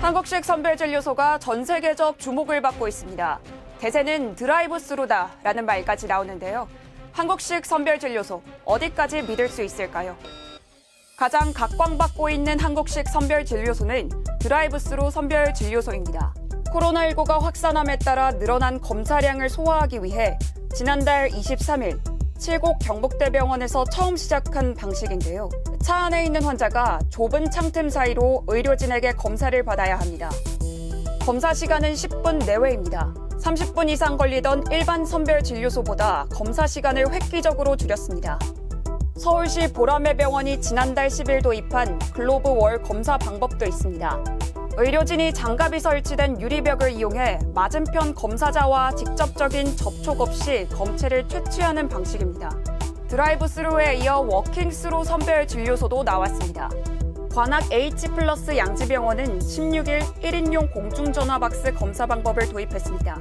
한국식 선별진료소가 전 세계적 주목을 받고 있습니다. 대세는 드라이브스루다라는 말까지 나오는데요. 한국식 선별진료소, 어디까지 믿을 수 있을까요? 가장 각광받고 있는 한국식 선별진료소는 드라이브스루 선별진료소입니다. 코로나19가 확산함에 따라 늘어난 검사량을 소화하기 위해 지난달 23일 7곡 경북대병원에서 처음 시작한 방식인데요. 차 안에 있는 환자가 좁은 창틈 사이로 의료진에게 검사를 받아야 합니다. 검사 시간은 10분 내외입니다. 30분 이상 걸리던 일반 선별진료소보다 검사 시간을 획기적으로 줄였습니다. 서울시 보라매 병원이 지난달 10일 도입한 글로브 월 검사 방법도 있습니다. 의료진이 장갑이 설치된 유리벽을 이용해 맞은편 검사자와 직접적인 접촉 없이 검체를 채취하는 방식입니다. 드라이브스루에 이어 워킹스루 선별진료소도 나왔습니다. 관악 H+ 양지병원은 16일 1인용 공중전화 박스 검사 방법을 도입했습니다.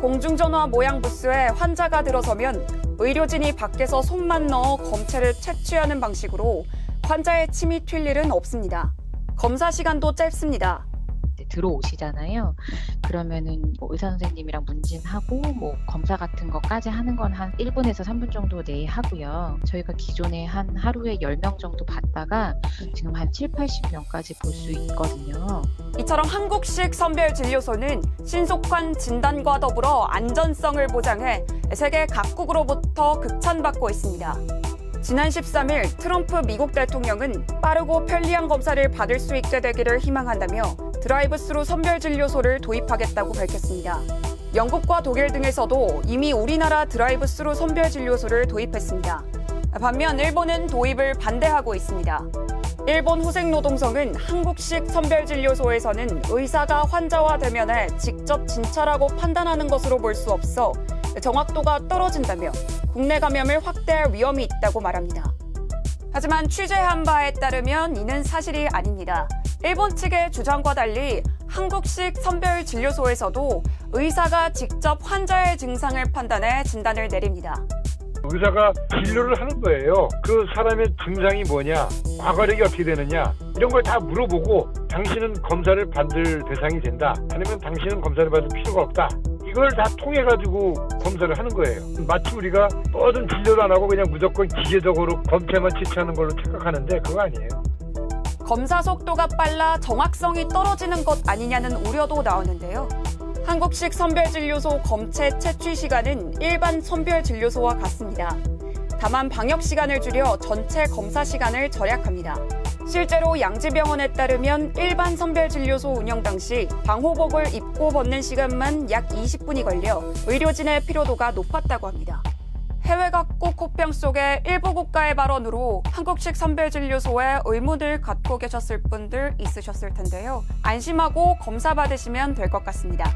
공중전화 모양 부스에 환자가 들어서면 의료진이 밖에서 손만 넣어 검체를 채취하는 방식으로 환자의 침이 튈 일은 없습니다. 검사 시간도 짧습니다. 들어오시잖아요. 그러면은 의사 선생님이랑 문진하고 검사 같은 것까지 하는 건 한 1분에서 3분 정도 내에 하고요. 저희가 기존에 한 하루에 10명 정도 봤다가 지금 한 7, 80명까지 볼 수 있거든요. 이처럼 한국식 선별진료소는 신속한 진단과 더불어 안전성을 보장해 세계 각국으로부터 극찬받고 있습니다. 지난 13일 트럼프 미국 대통령은 빠르고 편리한 검사를 받을 수 있게 되기를 희망한다며 드라이브스루 선별진료소를 도입하겠다고 밝혔습니다. 영국과 독일 등에서도 이미 우리나라 드라이브스루 선별진료소를 도입했습니다. 반면 일본은 도입을 반대하고 있습니다. 일본 호생노동성은 한국식 선별진료소에서는 의사가 환자와 대면해 직접 진찰하고 판단하는 것으로 볼 수 없어 정확도가 떨어진다며 국내 감염을 확대할 위험이 있다고 말합니다. 하지만 취재한 바에 따르면 이는 사실이 아닙니다. 일본 측의 주장과 달리 한국식 선별진료소에서도 의사가 직접 환자의 증상을 판단해 진단을 내립니다. 의사가 진료를 하는 거예요. 그 사람의 증상이 뭐냐, 과거력이 어떻게 되느냐 이런 걸 다 물어보고 당신은 검사를 받을 대상이 된다. 아니면 당신은 검사를 받을 필요가 없다. 이걸 다 통해가지고 검사를 하는 거예요. 마치 우리가 모든 진료도 안 하고 그냥 무조건 기계적으로 검체만 채취하는 걸로 착각하는데 그거 아니에요. 검사 속도가 빨라 정확성이 떨어지는 것 아니냐는 우려도 나오는데요. 한국식 선별진료소 검체 채취 시간은 일반 선별진료소와 같습니다. 다만 방역 시간을 줄여 전체 검사 시간을 절약합니다. 실제로 양지병원에 따르면 일반 선별진료소 운영 당시 방호복을 입고 벗는 시간만 약 20분이 걸려 의료진의 피로도가 높았다고 합니다. 해외 각국 혹평 속의 일부 국가의 발언으로 한국식 선별진료소에 의문을 갖고 계셨을 분들 있으셨을 텐데요. 안심하고 검사 받으시면 될 것 같습니다.